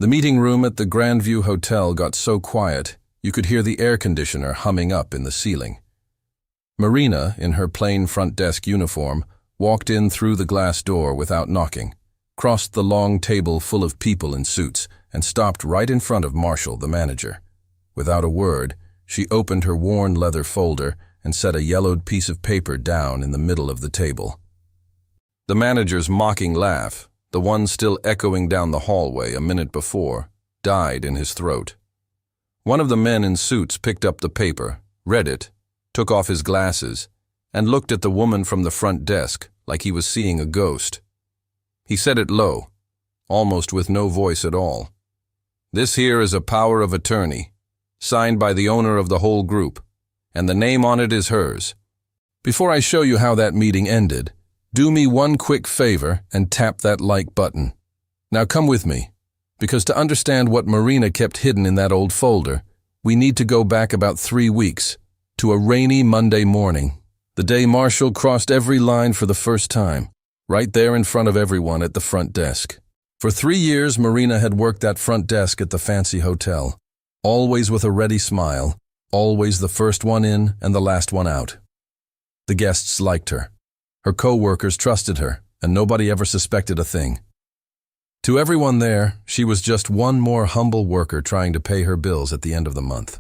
The meeting room at the Grandview Hotel got so quiet you could hear the air conditioner humming up in the ceiling. Marina, in her plain front desk uniform, walked in through the glass door without knocking, crossed the long table full of people in suits, and stopped right in front of Marshall, the manager. Without a word, she opened her worn leather folder and set a yellowed piece of paper down in the middle of the table. The manager's mocking laugh, the one still echoing down the hallway a minute before, died in his throat. One of the men in suits picked up the paper, read it, took off his glasses, and looked at the woman from the front desk like he was seeing a ghost. He said it low, almost with no voice at all. "This here is a power of attorney, signed by the owner of the whole group, and the name on it is hers. Before I show you how that meeting ended, do me one quick favor and tap that like button. Now come with me, because to understand what Marina kept hidden in that old folder, we need to go back about 3 weeks, to a rainy Monday morning, the day Marshall crossed every line for the first time, right there in front of everyone at the front desk. For 3 years, Marina had worked that front desk at the fancy hotel, always with a ready smile, always the first one in and the last one out. The guests liked her. Her co-workers trusted her, and nobody ever suspected a thing. To everyone there, she was just one more humble worker trying to pay her bills at the end of the month.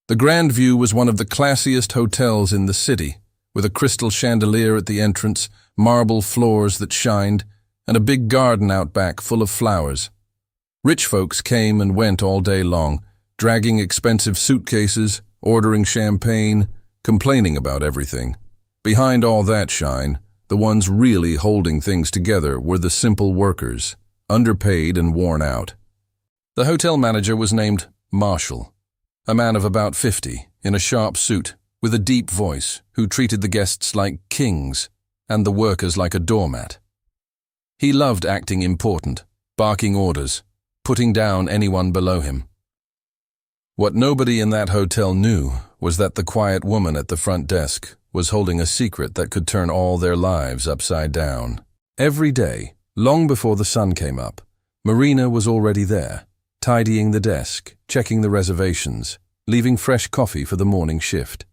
The Grandview was one of the classiest hotels in the city, with a crystal chandelier at the entrance, marble floors that shined, and a big garden out back full of flowers. Rich folks came and went all day long, dragging expensive suitcases, ordering champagne, complaining about everything. Behind all that shine, the ones really holding things together were the simple workers, underpaid and worn out. The hotel manager was named Marshall, a man of about 50, in a sharp suit, with a deep voice, who treated the guests like kings and the workers like a doormat. He loved acting important, barking orders, putting down anyone below him. What nobody in that hotel knew was that the quiet woman at the front desk was holding a secret that could turn all their lives upside down. Every day, long before the sun came up, Marina was already there, tidying the desk, checking the reservations, leaving fresh coffee for the morning shift.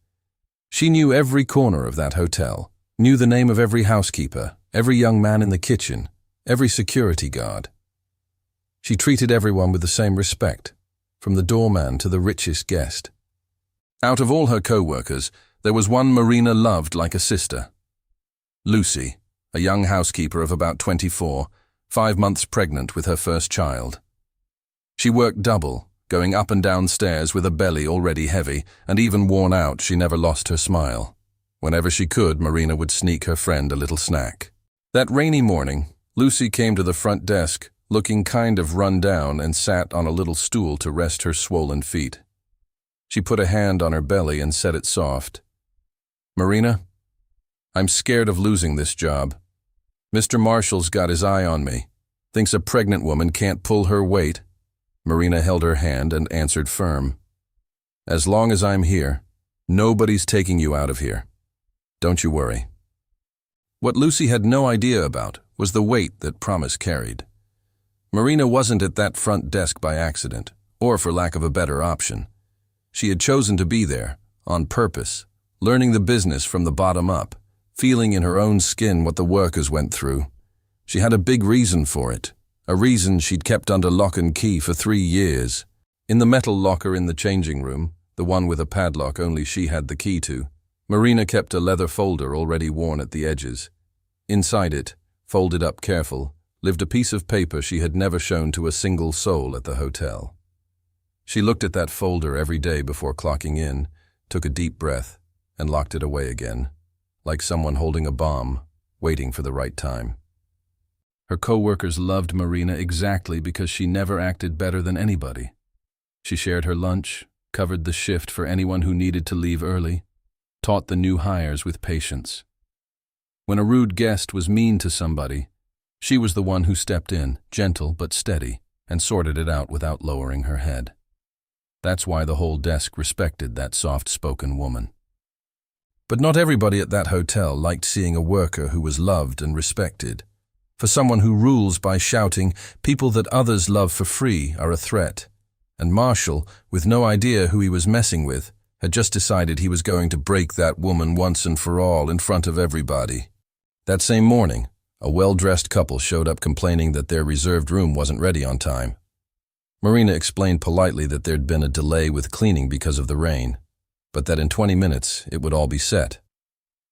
She knew every corner of that hotel, knew the name of every housekeeper, every young man in the kitchen, every security guard. She treated everyone with the same respect, from the doorman to the richest guest. Out of all her co-workers, there was one Marina loved like a sister. Lucy, a young housekeeper of about 24, 5 months pregnant with her first child. She worked double, going up and down stairs with a belly already heavy, and even worn out, she never lost her smile. Whenever she could, Marina would sneak her friend a little snack. That rainy morning, Lucy came to the front desk, looking kind of run down, and sat on a little stool to rest her swollen feet. She put a hand on her belly and said it soft. "Marina, I'm scared of losing this job. Mr. Marshall's got his eye on me, thinks a pregnant woman can't pull her weight." Marina held her hand and answered firm. "As long as I'm here, nobody's taking you out of here. Don't you worry." What Lucy had no idea about was the weight that promise carried. Marina wasn't at that front desk by accident, or for lack of a better option. She had chosen to be there, on purpose, learning the business from the bottom up, feeling in her own skin what the workers went through. She had a big reason for it, a reason she'd kept under lock and key for 3 years. In the metal locker in the changing room, the one with a padlock only she had the key to, Marina kept a leather folder already worn at the edges. Inside it, folded up careful, lived a piece of paper she had never shown to a single soul at the hotel. She looked at that folder every day before clocking in, took a deep breath, and locked it away again, like someone holding a bomb, waiting for the right time. Her co-workers loved Marina exactly because she never acted better than anybody. She shared her lunch, covered the shift for anyone who needed to leave early, taught the new hires with patience. When a rude guest was mean to somebody, she was the one who stepped in, gentle but steady, and sorted it out without lowering her head. That's why the whole desk respected that soft-spoken woman. But not everybody at that hotel liked seeing a worker who was loved and respected For someone who rules by shouting, people that others love for free are a threat. And Marshall, with no idea who he was messing with, had just decided he was going to break that woman once and for all in front of everybody. That same morning, a well-dressed couple showed up complaining that their reserved room wasn't ready on time. Marina explained politely that there'd been a delay with cleaning because of the rain, but that in 20 minutes it would all be set.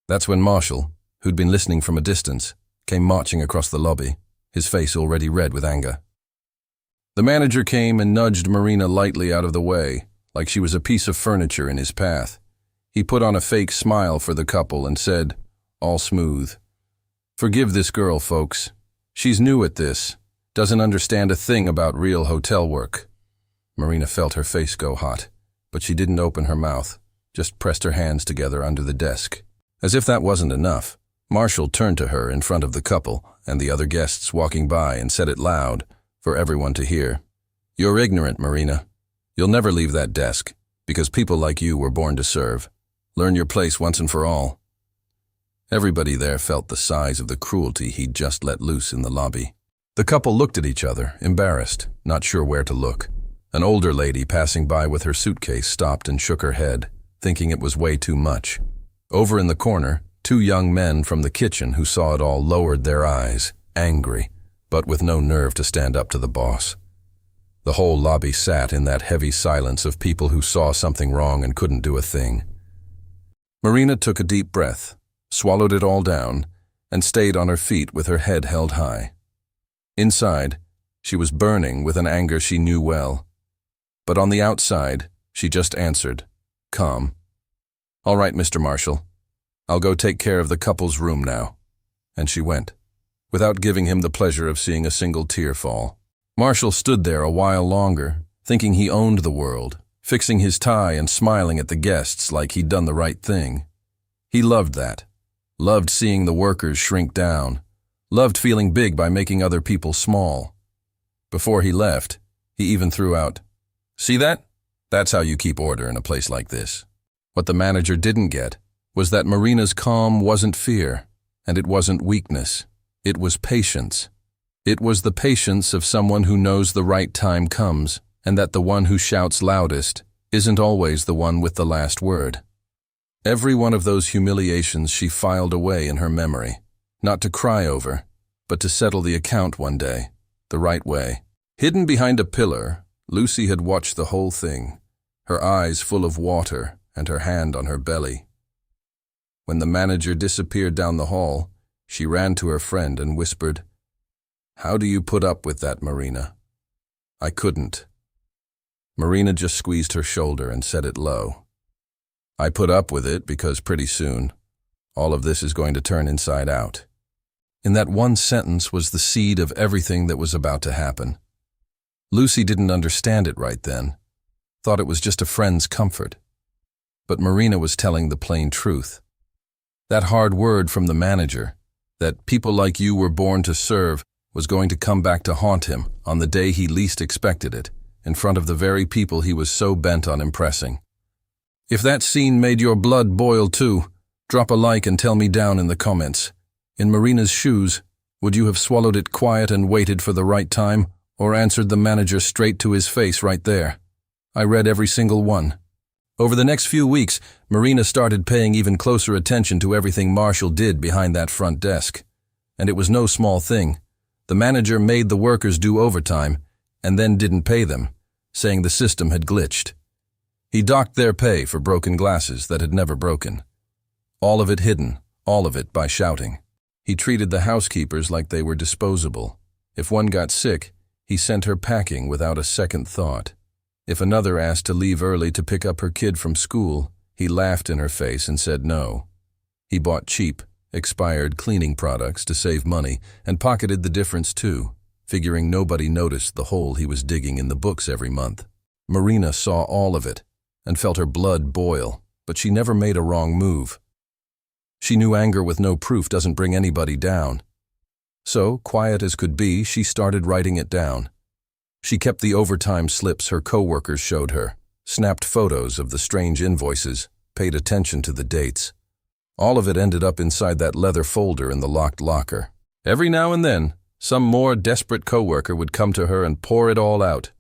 That's when Marshall, who'd been listening from a distance, came marching across the lobby, his face already red with anger. The manager came and nudged Marina lightly out of the way, like she was a piece of furniture in his path. He put on a fake smile for the couple and said, all smooth, "Forgive this girl, folks. She's new at this, doesn't understand a thing about real hotel work." Marina felt her face go hot, but she didn't open her mouth, just pressed her hands together under the desk. As if that wasn't enough, Marshall turned to her in front of the couple and the other guests walking by and said it loud, for everyone to hear. "You're ignorant, Marina. You'll never leave that desk, because people like you were born to serve. Learn your place once and for all." Everybody there felt the size of the cruelty he'd just let loose in the lobby. The couple looked at each other, embarrassed, not sure where to look. An older lady passing by with her suitcase stopped and shook her head, thinking it was way too much. Over in the corner, two young men from the kitchen who saw it all lowered their eyes, angry, but with no nerve to stand up to the boss. The whole lobby sat in that heavy silence of people who saw something wrong and couldn't do a thing. Marina took a deep breath, swallowed it all down, and stayed on her feet with her head held high. Inside, she was burning with an anger she knew well. But on the outside, she just answered, calm. "All right, Mr. Marshall. I'll go take care of the couple's room now." And she went, without giving him the pleasure of seeing a single tear fall. Marshall stood there a while longer, thinking he owned the world, fixing his tie and smiling at the guests like he'd done the right thing. He loved that. Loved seeing the workers shrink down. Loved feeling big by making other people small. Before he left, he even threw out, "See that? That's how you keep order in a place like this." What the manager didn't get was that Marina's calm wasn't fear, and it wasn't weakness. It was patience. It was the patience of someone who knows the right time comes, and that the one who shouts loudest isn't always the one with the last word. Every one of those humiliations she filed away in her memory, not to cry over, but to settle the account one day, the right way. Hidden behind a pillar, Lucy had watched the whole thing, her eyes full of water and her hand on her belly. When the manager disappeared down the hall, she ran to her friend and whispered, "How do you put up with that, Marina?" "I couldn't." Marina just squeezed her shoulder and said it low. "I put up with it because pretty soon, all of this is going to turn inside out." In that one sentence was the seed of everything that was about to happen. Lucy didn't understand it right then, thought it was just a friend's comfort. But Marina was telling the plain truth. That hard word from the manager, that people like you were born to serve, was going to come back to haunt him on the day he least expected it, in front of the very people he was so bent on impressing. If that scene made your blood boil too, drop a like and tell me down in the comments. In Marina's shoes, would you have swallowed it quiet and waited for the right time, or answered the manager straight to his face right there? I read every single one. Over the next few weeks, Marina started paying even closer attention to everything Marshall did behind that front desk. And it was no small thing. The manager made the workers do overtime, and then didn't pay them, saying the system had glitched. He docked their pay for broken glasses that had never broken. All of it hidden, all of it by shouting. He treated the housekeepers like they were disposable. If one got sick, he sent her packing without a second thought. If another asked to leave early to pick up her kid from school, he laughed in her face and said no. He bought cheap, expired cleaning products to save money and pocketed the difference too, figuring nobody noticed the hole he was digging in the books every month. Marina saw all of it and felt her blood boil, but she never made a wrong move. She knew anger with no proof doesn't bring anybody down. So, quiet as could be, she started writing it down. She kept the overtime slips her coworkers showed her, snapped photos of the strange invoices, paid attention to the dates. All of it ended up inside that leather folder in the locked locker. Every now and then, some more desperate coworker would come to her and pour it all out.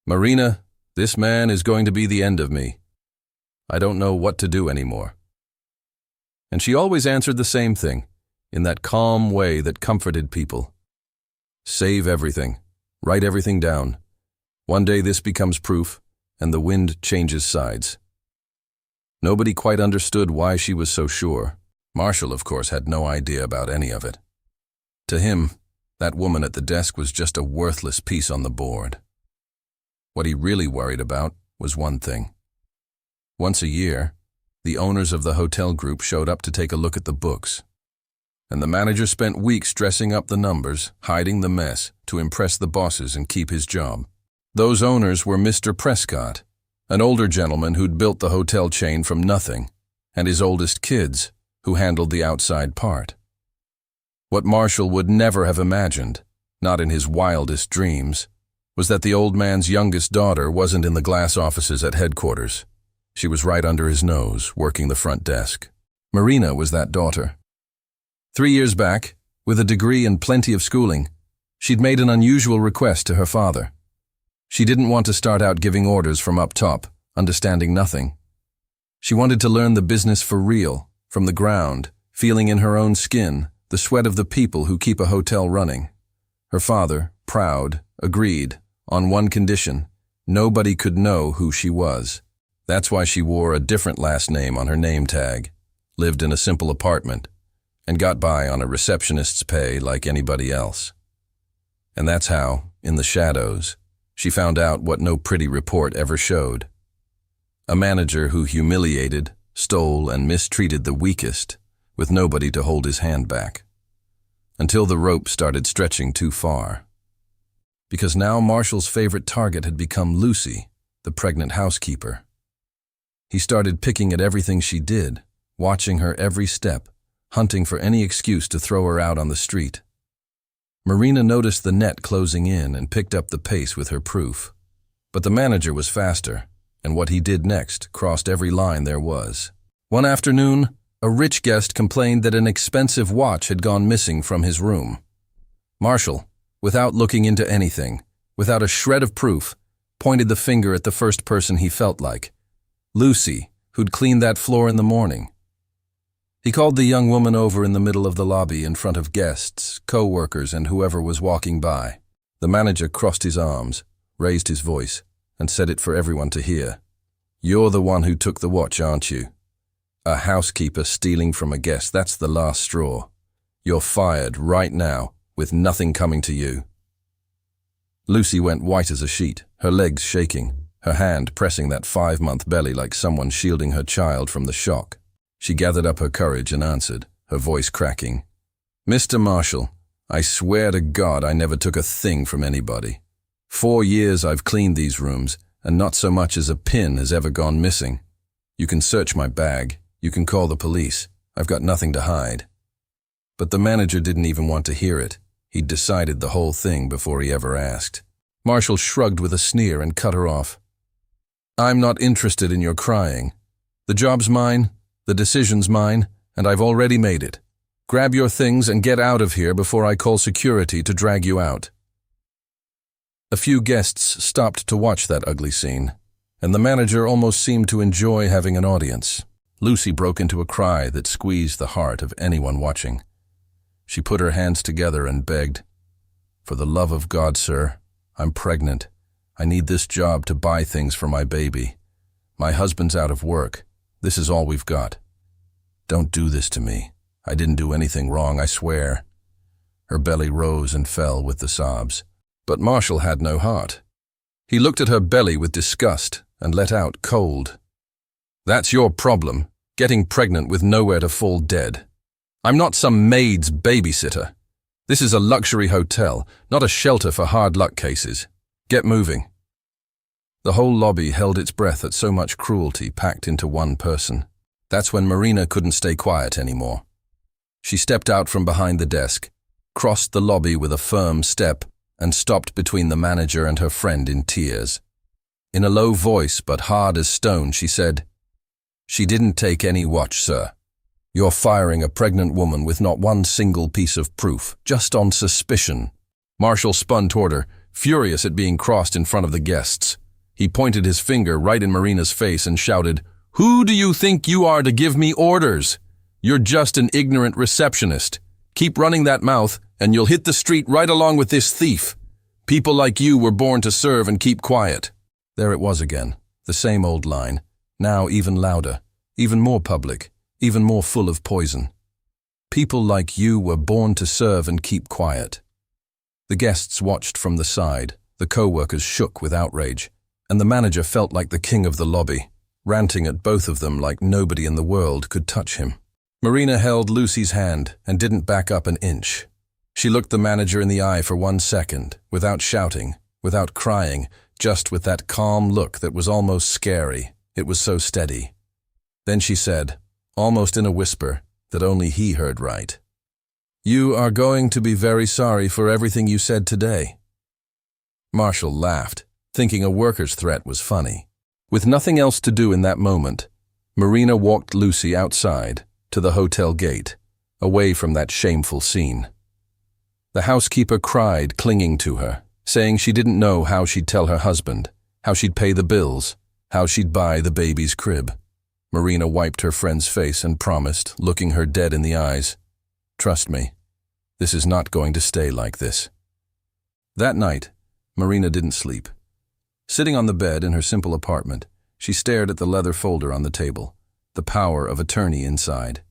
"Marina, this man is going to be the end of me. I don't know what to do anymore." And she always answered the same thing, in that calm way that comforted people. "Save everything. Write everything down. One day this becomes proof, and the wind changes sides." Nobody quite understood why she was so sure. Marshall, of course, had no idea about any of it. To him, that woman at the desk was just a worthless piece on the board. What he really worried about was one thing. Once a year, the owners of the hotel group showed up to take a look at the books, and the manager spent weeks dressing up the numbers, hiding the mess, to impress the bosses and keep his job. Those owners were Mr. Prescott, an older gentleman who'd built the hotel chain from nothing, and his oldest kids, who handled the outside part. What Marshall would never have imagined, not in his wildest dreams, was that the old man's youngest daughter wasn't in the glass offices at headquarters. She was right under his nose, working the front desk. Marina was that daughter. 3 years back, with a degree and plenty of schooling, she'd made an unusual request to her father. She didn't want to start out giving orders from up top, understanding nothing. She wanted to learn the business for real, from the ground, feeling in her own skin the sweat of the people who keep a hotel running. Her father, proud, agreed, on one condition: nobody could know who she was. That's why she wore a different last name on her name tag, lived in a simple apartment, and got by on a receptionist's pay like anybody else. And that's how, in the shadows, she found out what no pretty report ever showed. A manager who humiliated, stole, and mistreated the weakest, with nobody to hold his hand back. Until the rope started stretching too far. Because now Marshall's favorite target had become Lucy, the pregnant housekeeper. He started picking at everything she did, watching her every step, hunting for any excuse to throw her out on the street. Marina noticed the net closing in and picked up the pace with her proof. But the manager was faster, and what he did next crossed every line there was. One afternoon, a rich guest complained that an expensive watch had gone missing from his room. Marshall, without looking into anything, without a shred of proof, pointed the finger at the first person he felt like: Lucy, who'd cleaned that floor in the morning. He called the young woman over in the middle of the lobby in front of guests, co-workers, and whoever was walking by. The manager crossed his arms, raised his voice, and said it for everyone to hear. "You're the one who took the watch, aren't you? A housekeeper stealing from a guest, that's the last straw. You're fired right now, with nothing coming to you." Lucy went white as a sheet, her legs shaking, her hand pressing that 5-month belly like someone shielding her child from the shock. She gathered up her courage and answered, her voice cracking. "Mr. Marshall, I swear to God I never took a thing from anybody. 4 years I've cleaned these rooms, and not so much as a pin has ever gone missing. You can search my bag. You can call the police. I've got nothing to hide." But the manager didn't even want to hear it. He'd decided the whole thing before he ever asked. Marshall shrugged with a sneer and cut her off. "I'm not interested in your crying. The job's mine, the decision's mine, and I've already made it. Grab your things and get out of here before I call security to drag you out." A few guests stopped to watch that ugly scene, and the manager almost seemed to enjoy having an audience. Lucy broke into a cry that squeezed the heart of anyone watching. She put her hands together and begged, "For the love of God, sir, I'm pregnant. I need this job to buy things for my baby. My husband's out of work. This is all we've got. Don't do this to me. I didn't do anything wrong, I swear." Her belly rose and fell with the sobs. But Marshall had no heart. He looked at her belly with disgust and let out cold. "That's your problem, getting pregnant with nowhere to fall dead. I'm not some maid's babysitter. This is a luxury hotel, not a shelter for hard luck cases. Get moving." The whole lobby held its breath at so much cruelty packed into one person. That's when Marina couldn't stay quiet anymore. She stepped out from behind the desk, crossed the lobby with a firm step, and stopped between the manager and her friend in tears. In a low voice but hard as stone, she said, "She didn't take any watch, sir. You're firing a pregnant woman with not one single piece of proof, just on suspicion. Marshall spun toward her, furious at being crossed in front of the guests. He pointed his finger right in Marina's face and shouted, "Who do you think you are to give me orders? You're just an ignorant receptionist. Keep running that mouth, and you'll hit the street right along with this thief. People like you were born to serve and keep quiet." There it was again, the same old line, now even louder, even more public, even more full of poison. People like you were born to serve and keep quiet. The guests watched from the side, the co-workers shook with outrage, and the manager felt like the king of the lobby, ranting at both of them like nobody in the world could touch him. Marina held Lucy's hand and didn't back up an inch. She looked the manager in the eye for 1 second, without shouting, without crying, just with that calm look that was almost scary. It was so steady. Then she said, almost in a whisper that only he heard right, "You are going to be very sorry for everything you said today." Marshall laughed, thinking a worker's threat was funny. With nothing else to do in that moment, Marina walked Lucy outside to the hotel gate, away from that shameful scene. The housekeeper cried, clinging to her, saying she didn't know how she'd tell her husband, how she'd pay the bills, how she'd buy the baby's crib. Marina wiped her friend's face and promised, looking her dead in the eyes, "Trust me, this is not going to stay like this." That night, Marina didn't sleep. Sitting on the bed in her simple apartment, she stared at the leather folder on the table, the power of attorney inside.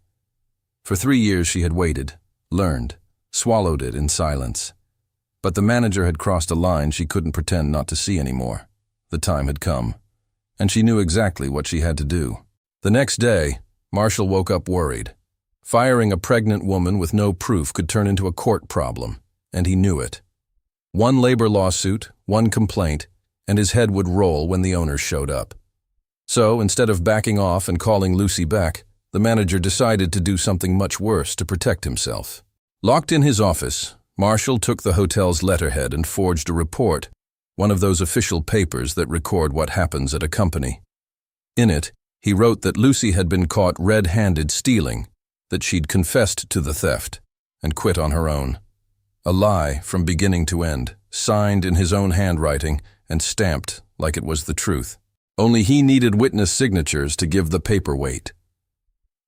For 3 years she had waited, learned, swallowed it in silence. But the manager had crossed a line she couldn't pretend not to see anymore. The time had come, and she knew exactly what she had to do. The next day, Marshall woke up worried. Firing a pregnant woman with no proof could turn into a court problem, and he knew it. One labor lawsuit, one complaint, and his head would roll when the owners showed up. So, instead of backing off and calling Lucy back, the manager decided to do something much worse to protect himself. Locked in his office, Marshall took the hotel's letterhead and forged a report, one of those official papers that record what happens at a company. In it, he wrote that Lucy had been caught red-handed stealing, that she'd confessed to the theft and quit on her own. A lie from beginning to end, signed in his own handwriting and stamped like it was the truth. Only he needed witness signatures to give the paper weight.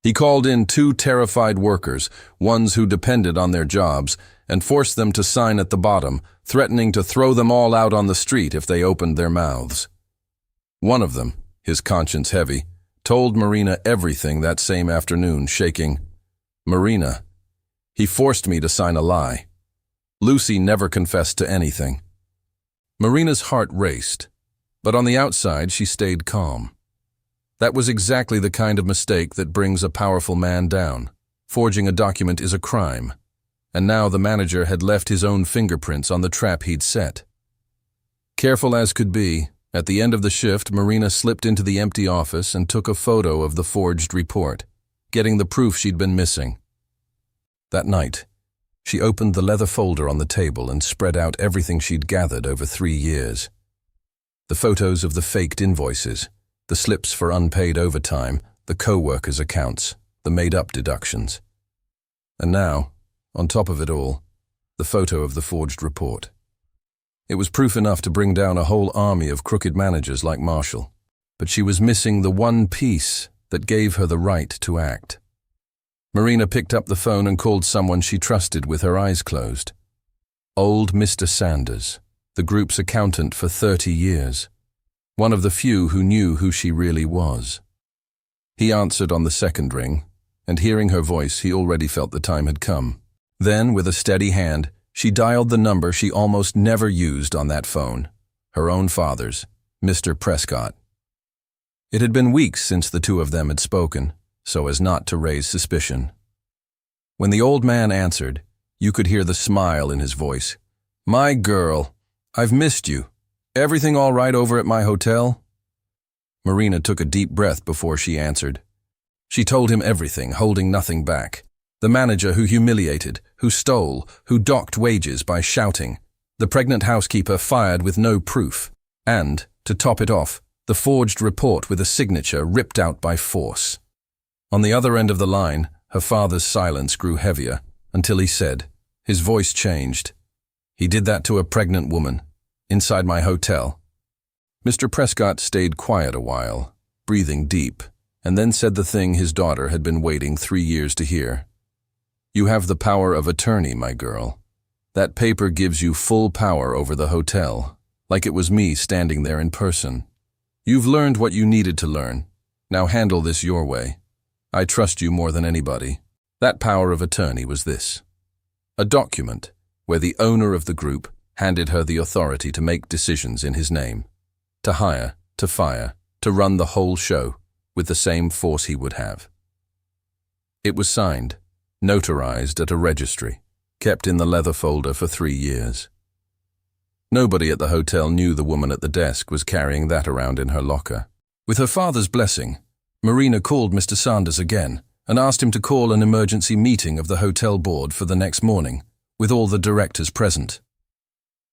He called in 2 terrified workers, ones who depended on their jobs, and forced them to sign at the bottom, threatening to throw them all out on the street if they opened their mouths. One of them, his conscience heavy, told Marina everything that same afternoon, shaking, "Marina, he forced me to sign a lie. Lucy never confessed to anything." Marina's heart raced, but on the outside she stayed calm. That was exactly the kind of mistake that brings a powerful man down. Forging a document is a crime, and now the manager had left his own fingerprints on the trap he'd set. Careful as could be, at the end of the shift, Marina slipped into the empty office and took a photo of the forged report, getting the proof she'd been missing. That night, she opened the leather folder on the table and spread out everything she'd gathered over 3 years. The photos of the faked invoices, the slips for unpaid overtime, the co-workers' accounts, the made-up deductions. And now, on top of it all, the photo of the forged report. It was proof enough to bring down a whole army of crooked managers like Marshall, but she was missing the one piece that gave her the right to act. Marina picked up the phone and called someone she trusted with her eyes closed. Old Mr. Sanders, the group's accountant for 30 years, one of the few who knew who she really was. He answered on the second ring, and hearing her voice, he already felt the time had come. Then, with a steady hand, she dialed the number she almost never used on that phone, her own father's, Mr. Prescott. It had been weeks since the two of them had spoken, so as not to raise suspicion. When the old man answered, you could hear the smile in his voice. "My girl, I've missed you. Everything all right over at my hotel?" Marina took a deep breath before she answered. She told him everything, holding nothing back. The manager who humiliated, who stole, who docked wages by shouting. The pregnant housekeeper fired with no proof. And, to top it off, the forged report with a signature ripped out by force. On the other end of the line, Her father's silence grew heavier until he said, his voice changed, "He did that to a pregnant woman, inside my hotel." Mr. Prescott stayed quiet a while, breathing deep, and then said the thing his daughter had been waiting 3 years to hear. "You have the power of attorney, my girl. That paper gives you full power over the hotel, like it was me standing there in person. You've learned what you needed to learn. Now handle this your way. I trust you more than anybody." That power of attorney was this: a document where the owner of the group handed her the authority to make decisions in his name, to hire, to fire, to run the whole show with the same force he would have. It was signed, notarized at a registry, kept in the leather folder for 3 years. Nobody at the hotel knew the woman at the desk was carrying that around in her locker. With her father's blessing, Marina called Mr. Sanders again and asked him to call an emergency meeting of the hotel board for the next morning, with all the directors present.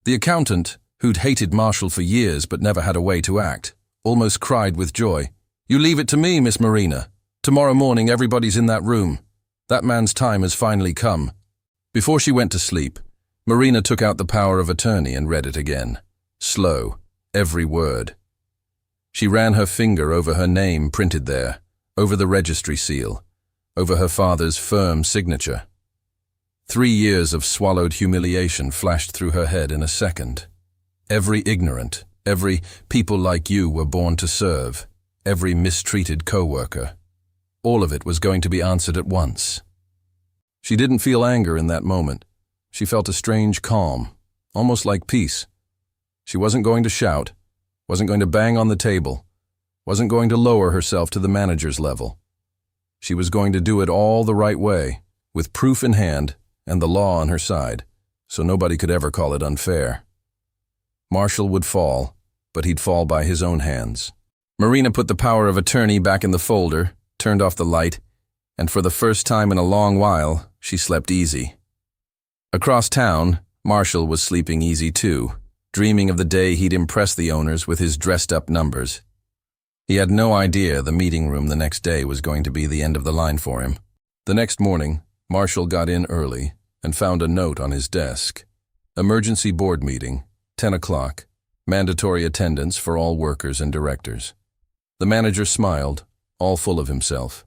The accountant, who'd hated Marshall for years but never had a way to act, almost cried with joy. "You leave it to me, Miss Marina. Tomorrow morning everybody's in that room. That man's time has finally come." Before she went to sleep, Marina took out the power of attorney and read it again. Slow, every word. She ran her finger over her name printed there, over the registry seal, over her father's firm signature. 3 years of swallowed humiliation flashed through her head in a second. Every ignorant, every "people like you were born to serve," every mistreated co-worker. All of it was going to be answered at once. She didn't feel anger in that moment. She felt a strange calm, almost like peace. She wasn't going to shout, wasn't going to bang on the table, wasn't going to lower herself to the manager's level. She was going to do it all the right way, with proof in hand and the law on her side, so nobody could ever call it unfair. Marshall would fall, but he'd fall by his own hands. Marina put the power of attorney back in the folder, turned off the light, and for the first time in a long while, she slept easy. Across town, Marshall was sleeping easy too, dreaming of the day he'd impress the owners with his dressed-up numbers. He had no idea the meeting room the next day was going to be the end of the line for him. The next morning, Marshall got in early and found a note on his desk. Emergency board meeting, 10 o'clock, mandatory attendance for all workers and directors. The manager smiled, all full of himself.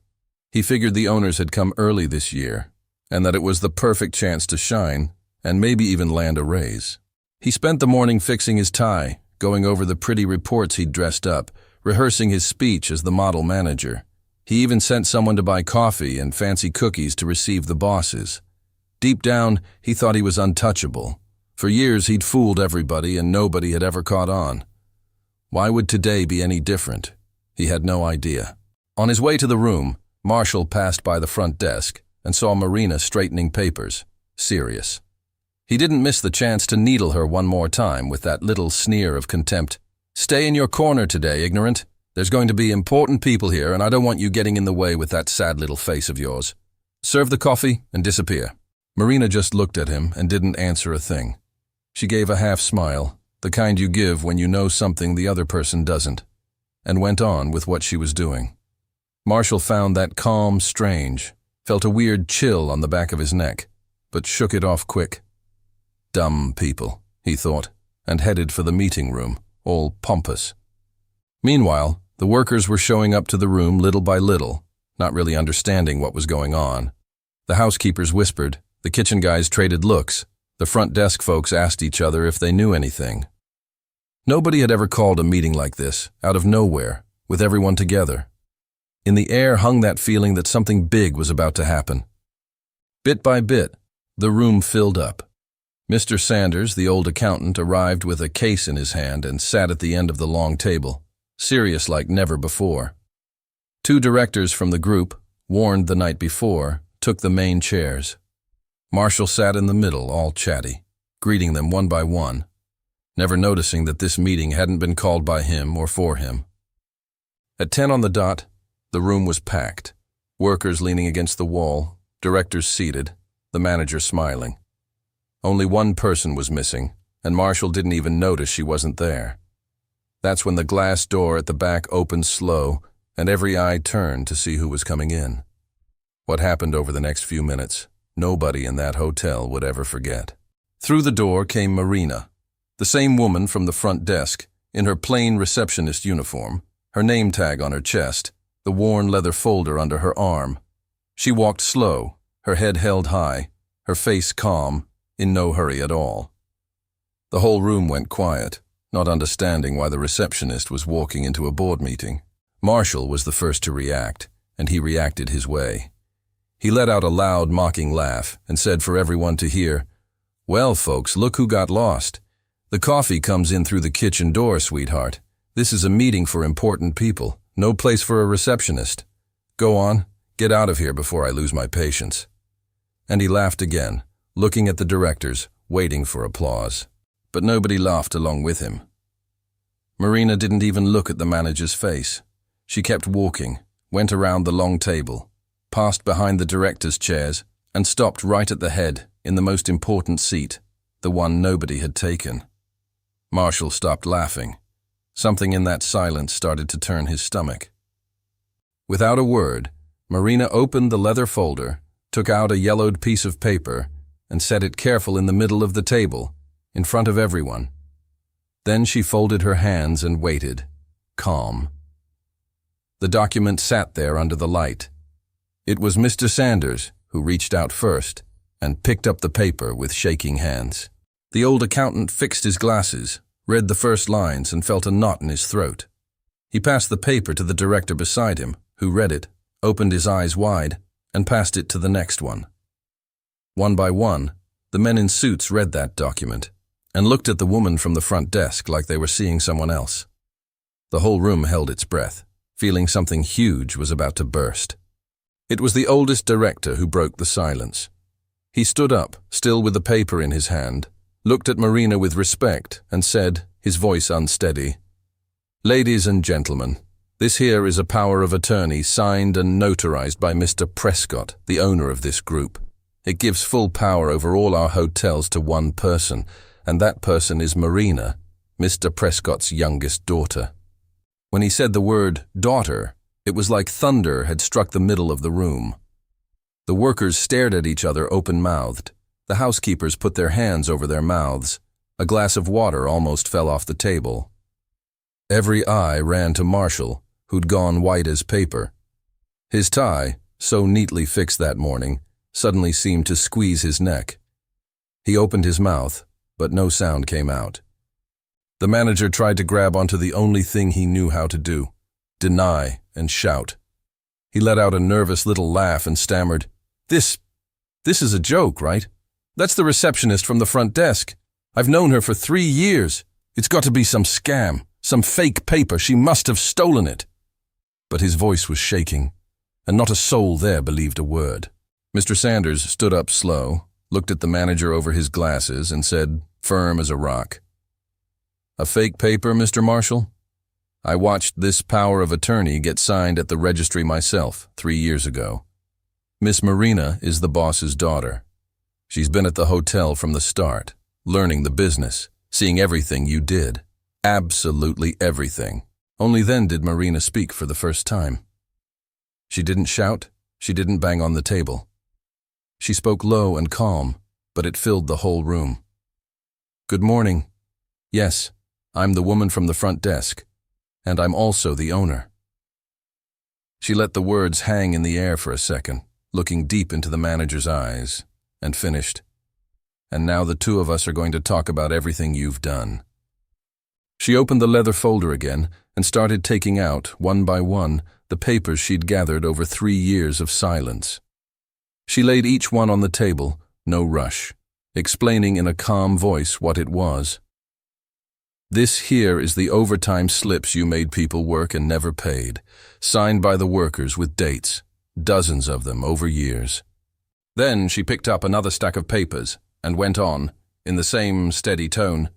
He figured the owners had come early this year, and that it was the perfect chance to shine and maybe even land a raise. He spent the morning fixing his tie, going over the pretty reports he'd dressed up, rehearsing his speech as the model manager. He even sent someone to buy coffee and fancy cookies to receive the bosses. Deep down, he thought he was untouchable. For years he'd fooled everybody and nobody had ever caught on. Why would today be any different? He had no idea. On his way to the room, Marshall passed by the front desk and saw Marina straightening papers, serious. He didn't miss the chance to needle her one more time with that little sneer of contempt. "Stay in your corner today, ignorant. There's going to be important people here, and I don't want you getting in the way with that sad little face of yours. Serve the coffee and disappear." Marina just looked at him and didn't answer a thing. She gave a half smile, the kind you give when you know something the other person doesn't, and went on with what she was doing. Marshall found that calm strange, felt a weird chill on the back of his neck, but shook it off quick. Dumb people, he thought, and headed for the meeting room, all pompous. Meanwhile, the workers were showing up to the room little by little, not really understanding what was going on. The housekeepers whispered, the kitchen guys traded looks, the front desk folks asked each other if they knew anything. Nobody had ever called a meeting like this, out of nowhere, with everyone together. In the air hung that feeling that something big was about to happen. Bit by bit, the room filled up. Mr. Sanders, the old accountant, arrived with a case in his hand and sat at the end of the long table, serious like never before. 2 directors from the group, warned the night before, took the main chairs. Marshall sat in the middle, all chatty, greeting them one by one, never noticing that this meeting hadn't been called by him or for him. At 10 on the dot, the room was packed, workers leaning against the wall, directors seated, the manager smiling. Only one person was missing, and Marshall didn't even notice she wasn't there. That's when the glass door at the back opened slow, and every eye turned to see who was coming in. What happened over the next few minutes, nobody in that hotel would ever forget. Through the door came Marina, the same woman from the front desk, in her plain receptionist uniform, her name tag on her chest, the worn leather folder under her arm. She walked slow, her head held high, her face calm, in no hurry at all. The whole room went quiet, not understanding why the receptionist was walking into a board meeting. Marshall was the first to react, and he reacted his way. He let out a loud, mocking laugh and said for everyone to hear, "Well, folks, look who got lost. The coffee comes in through the kitchen door, sweetheart. This is a meeting for important people, no place for a receptionist. Go on, get out of here before I lose my patience." And he laughed again, looking at the directors, waiting for applause. But nobody laughed along with him. Marina didn't even look at the manager's face. She kept walking, went around the long table, passed behind the directors' chairs, and stopped right at the head, in the most important seat, the one nobody had taken. Marshall stopped laughing. Something in that silence started to turn his stomach. Without a word, Marina opened the leather folder, took out a yellowed piece of paper, and set it careful in the middle of the table, in front of everyone. Then she folded her hands and waited, calm. The document sat there under the light. It was Mr. Sanders who reached out first and picked up the paper with shaking hands. The old accountant fixed his glasses, read the first lines, and felt a knot in his throat. He passed the paper to the director beside him, who read it, opened his eyes wide, and passed it to the next one. One by one, the men in suits read that document and looked at the woman from the front desk like they were seeing someone else. The whole room held its breath, feeling something huge was about to burst. It was the oldest director who broke the silence. He stood up, still with the paper in his hand, looked at Marina with respect, and said, his voice unsteady, "Ladies and gentlemen, this here is a power of attorney signed and notarized by Mr. Prescott, the owner of this group. It gives full power over all our hotels to one person, and that person is Marina, Mr. Prescott's youngest daughter." When he said the word daughter, it was like thunder had struck the middle of the room. The workers stared at each other open-mouthed. The housekeepers put their hands over their mouths. A glass of water almost fell off the table. Every eye ran to Marshall, who'd gone white as paper. His tie, so neatly fixed that morning, suddenly seemed to squeeze his neck. He opened his mouth, but no sound came out. The manager tried to grab onto the only thing he knew how to do, deny and shout. He let out a nervous little laugh and stammered, This is a joke, right? That's the receptionist from the front desk. I've known her for 3 years. It's got to be some scam, some fake paper. She must have stolen it." But his voice was shaking, and not a soul there believed a word. Mr. Sanders stood up slow, looked at the manager over his glasses, and said, firm as a rock, "A fake paper, Mr. Marshall? I watched this power of attorney get signed at the registry myself 3 years ago. Miss Marina is the boss's daughter. She's been at the hotel from the start, learning the business, seeing everything you did. Absolutely everything. Only then did Marina speak for the first time. She didn't shout, she didn't bang on the table. She spoke low and calm, but it filled the whole room. "Good morning. Yes, I'm the woman from the front desk, and I'm also the owner." She let the words hang in the air for a second, looking deep into the manager's eyes, and finished. "And now the two of us are going to talk about everything you've done." She opened the leather folder again and started taking out, one by one, the papers she'd gathered over 3 years of silence. She laid each one on the table, no rush, explaining in a calm voice what it was. "This here is the overtime slips you made people work and never paid, signed by the workers with dates, dozens of them over years." Then she picked up another stack of papers and went on, in the same steady tone,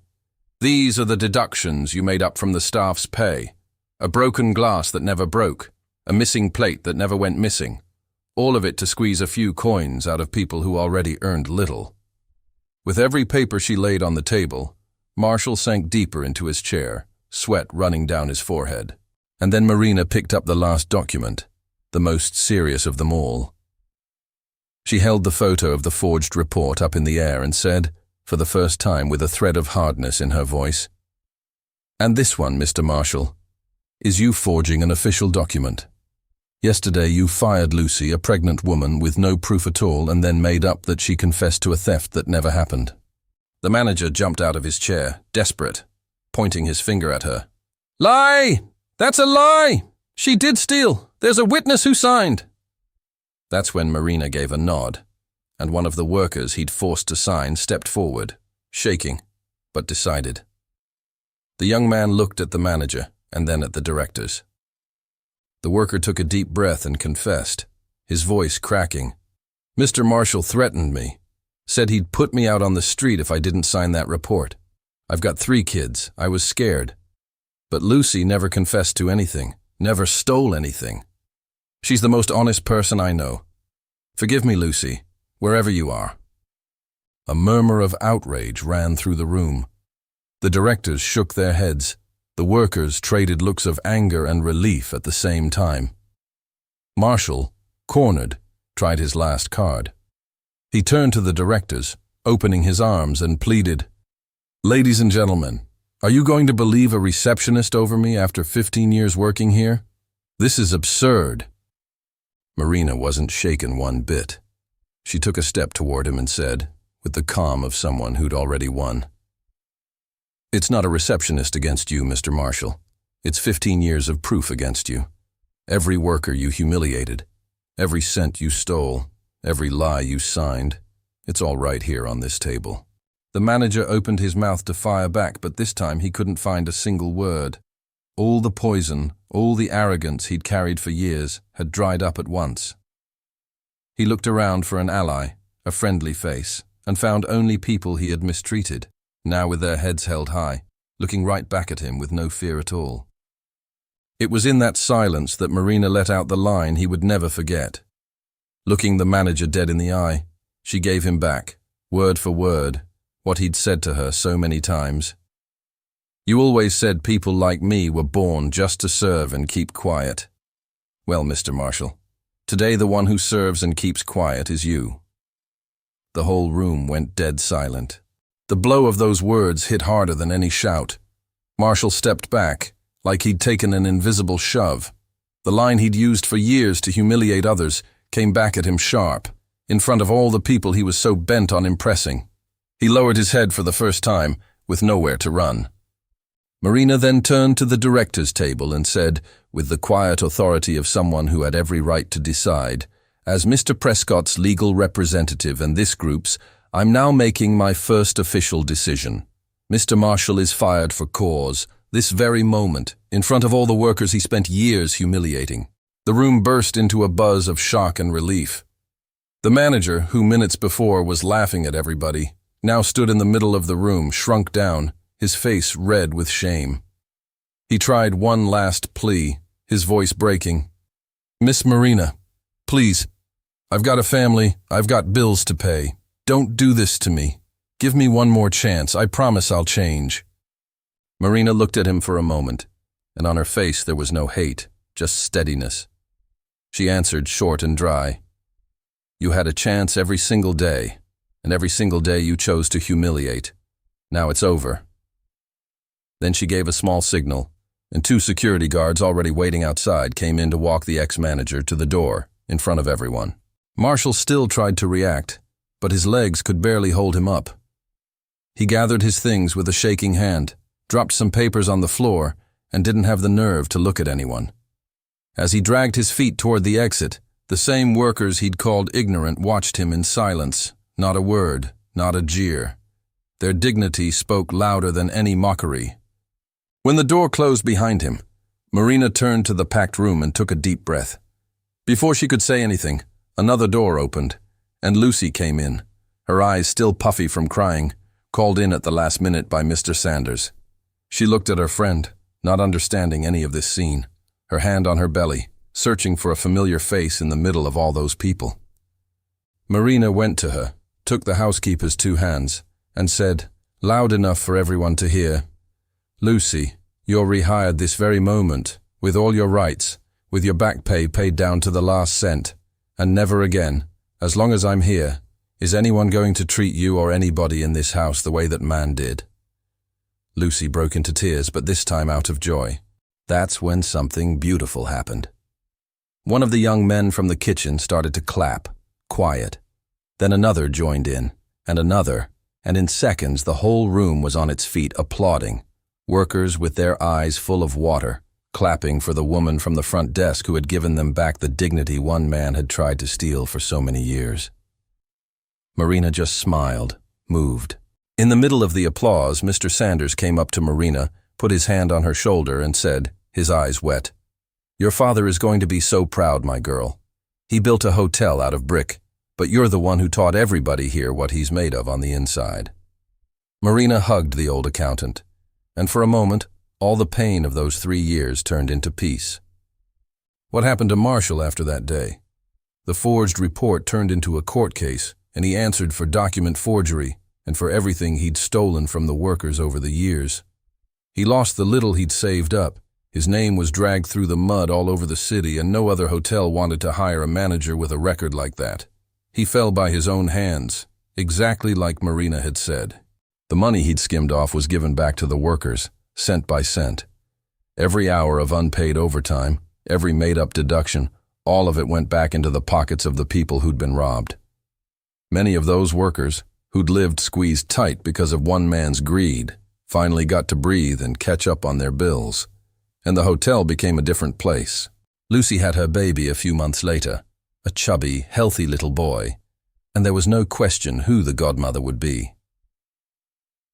"These are the deductions you made up from the staff's pay. A broken glass that never broke, a missing plate that never went missing. All of it to squeeze a few coins out of people who already earned little." With every paper she laid on the table, Marshall sank deeper into his chair, sweat running down his forehead. And then Marina picked up the last document, the most serious of them all. She held the photo of the forged report up in the air and said, for the first time with a thread of hardness in her voice, "And this one, Mr. Marshall, is you forging an official document. Yesterday you fired Lucy, a pregnant woman with no proof at all, and then made up that she confessed to a theft that never happened." The manager jumped out of his chair, desperate, pointing his finger at her. "Lie! That's a lie! She did steal! There's a witness who signed!" That's when Marina gave a nod, and one of the workers he'd forced to sign stepped forward, shaking, but decided. The young man looked at the manager and then at the directors. The worker took a deep breath and confessed, his voice cracking. "Mr. Marshall threatened me, said he'd put me out on the street if I didn't sign that report. I've got 3 kids. I was scared. But Lucy never confessed to anything, never stole anything. She's the most honest person I know. Forgive me, Lucy, wherever you are." A murmur of outrage ran through the room. The directors shook their heads. The workers traded looks of anger and relief at the same time. Marshall, cornered, tried his last card. He turned to the directors, opening his arms, and pleaded, "Ladies and gentlemen, are you going to believe a receptionist over me after 15 years working here? This is absurd." Marina wasn't shaken one bit. She took a step toward him and said, with the calm of someone who'd already won, "It's not a receptionist against you, Mr. Marshall. It's 15 years of proof against you. Every worker you humiliated, every cent you stole, every lie you signed, it's all right here on this table." The manager opened his mouth to fire back, but this time he couldn't find a single word. All the poison, all the arrogance he'd carried for years had dried up at once. He looked around for an ally, a friendly face, and found only people he had mistreated, now with their heads held high, looking right back at him with no fear at all. It was in that silence that Marina let out the line he would never forget. Looking the manager dead in the eye, she gave him back, word for word, what he'd said to her so many times. "You always said people like me were born just to serve and keep quiet. Well, Mr. Marshall, today the one who serves and keeps quiet is you." The whole room went dead silent. The blow of those words hit harder than any shout. Marshall stepped back, like he'd taken an invisible shove. The line he'd used for years to humiliate others came back at him sharp, in front of all the people he was so bent on impressing. He lowered his head for the first time, with nowhere to run. Marina then turned to the directors' table and said, with the quiet authority of someone who had every right to decide, "As Mr. Prescott's legal representative and this group's, I'm now making my first official decision. Mr. Marshall is fired for cause, this very moment, in front of all the workers he spent years humiliating." The room burst into a buzz of shock and relief. The manager, who minutes before was laughing at everybody, now stood in the middle of the room, shrunk down, his face red with shame. He tried one last plea, his voice breaking. "Miss Marina, please, I've got a family, I've got bills to pay. Don't do this to me. Give me one more chance, I promise I'll change." Marina looked at him for a moment, and on her face there was no hate, just steadiness. She answered short and dry. "You had a chance every single day, and every single day you chose to humiliate. Now it's over." Then she gave a small signal, and 2 security guards already waiting outside came in to walk the ex-manager to the door, in front of everyone. Marshall still tried to react, but his legs could barely hold him up. He gathered his things with a shaking hand, dropped some papers on the floor, and didn't have the nerve to look at anyone. As he dragged his feet toward the exit, the same workers he'd called ignorant watched him in silence, not a word, not a jeer. Their dignity spoke louder than any mockery. When the door closed behind him, Marina turned to the packed room and took a deep breath. Before she could say anything, another door opened, and Lucy came in, her eyes still puffy from crying, called in at the last minute by Mr. Sanders. She looked at her friend, not understanding any of this scene, her hand on her belly, searching for a familiar face in the middle of all those people. Marina went to her, took the housekeeper's 2 hands, and said, loud enough for everyone to hear, "Lucy, you're rehired this very moment, with all your rights, with your back pay paid down to the last cent, and never again, As long as I'm here, is anyone going to treat you or anybody in this house the way that man did?" Lucy broke into tears, but this time out of joy. That's when something beautiful happened. One of the young men from the kitchen started to clap, quiet. Then another joined in, and another, and in seconds the whole room was on its feet applauding, workers with their eyes full of water, clapping for the woman from the front desk who had given them back the dignity one man had tried to steal for so many years. Marina just smiled, moved. In the middle of the applause, Mr. Sanders came up to Marina, put his hand on her shoulder and said, his eyes wet, "Your father is going to be so proud, my girl. He built a hotel out of brick, but you're the one who taught everybody here what he's made of on the inside." Marina hugged the old accountant, and for a moment, all the pain of those 3 years turned into peace. What happened to Marshall after that day? The forged report turned into a court case, and he answered for document forgery and for everything he'd stolen from the workers over the years. He lost the little he'd saved up. His name was dragged through the mud all over the city, and no other hotel wanted to hire a manager with a record like that. He fell by his own hands, exactly like Marina had said. The money he'd skimmed off was given back to the workers, cent by cent. Every hour of unpaid overtime, every made-up deduction, all of it went back into the pockets of the people who'd been robbed. Many of those workers, who'd lived squeezed tight because of one man's greed, finally got to breathe and catch up on their bills, and the hotel became a different place. Lucy had her baby a few months later, a chubby, healthy little boy, and there was no question who the godmother would be.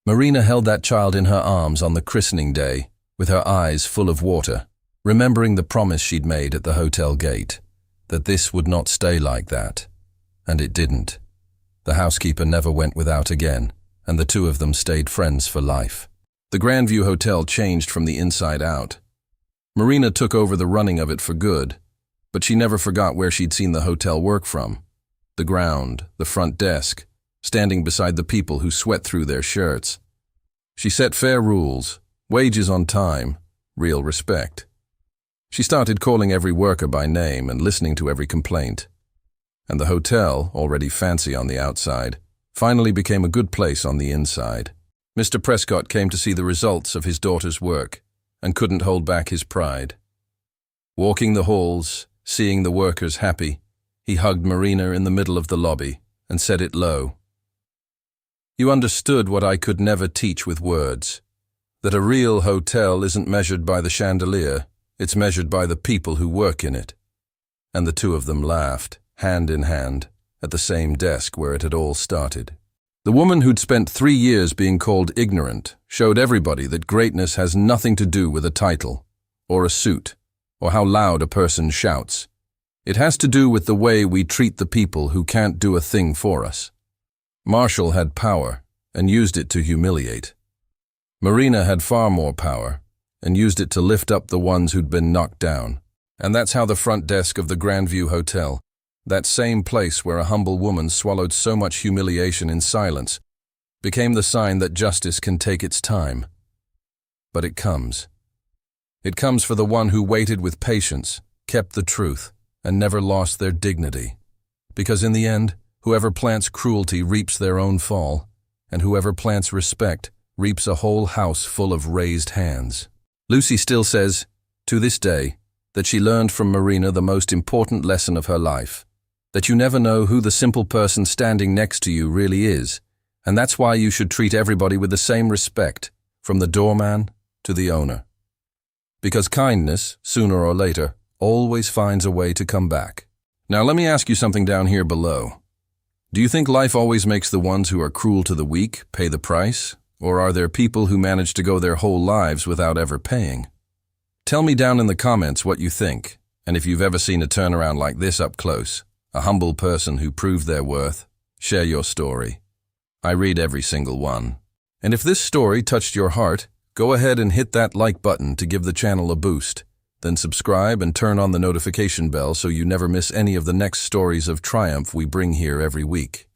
Marina held that child in her arms on the christening day, with her eyes full of water, remembering the promise she'd made at the hotel gate, that this would not stay like that. And it didn't. The housekeeper never went without again, and the two of them stayed friends for life. The Grandview Hotel changed from the inside out. Marina took over the running of it for good, but she never forgot where she'd seen the hotel work from. The ground, the front desk, standing beside the people who sweat through their shirts. She set fair rules, wages on time, real respect. She started calling every worker by name and listening to every complaint. And the hotel, already fancy on the outside, finally became a good place on the inside. Mr. Prescott came to see the results of his daughter's work and couldn't hold back his pride. Walking the halls, seeing the workers happy, he hugged Marina in the middle of the lobby and said it low. "You understood what I could never teach with words, that a real hotel isn't measured by the chandelier, it's measured by the people who work in it." And the two of them laughed, hand in hand, at the same desk where it had all started. The woman who'd spent 3 years being called ignorant showed everybody that greatness has nothing to do with a title, or a suit, or how loud a person shouts. It has to do with the way we treat the people who can't do a thing for us. Marshall had power and used it to humiliate. Marina had far more power and used it to lift up the ones who'd been knocked down. And that's how the front desk of the Grandview Hotel, that same place where a humble woman swallowed so much humiliation in silence, became the sign that justice can take its time. But it comes. It comes for the one who waited with patience, kept the truth, and never lost their dignity. Because in the end, whoever plants cruelty reaps their own fall, and whoever plants respect reaps a whole house full of raised hands. Lucy still says, to this day, that she learned from Marina the most important lesson of her life, that you never know who the simple person standing next to you really is, and that's why you should treat everybody with the same respect, from the doorman to the owner. Because kindness, sooner or later, always finds a way to come back. Now let me ask you something down here below. Do you think life always makes the ones who are cruel to the weak pay the price? Or are there people who manage to go their whole lives without ever paying? Tell me down in the comments what you think, and if you've ever seen a turnaround like this up close, a humble person who proved their worth, share your story. I read every single one. And if this story touched your heart, go ahead and hit that like button to give the channel a boost. Then subscribe and turn on the notification bell so you never miss any of the next stories of triumph we bring here every week.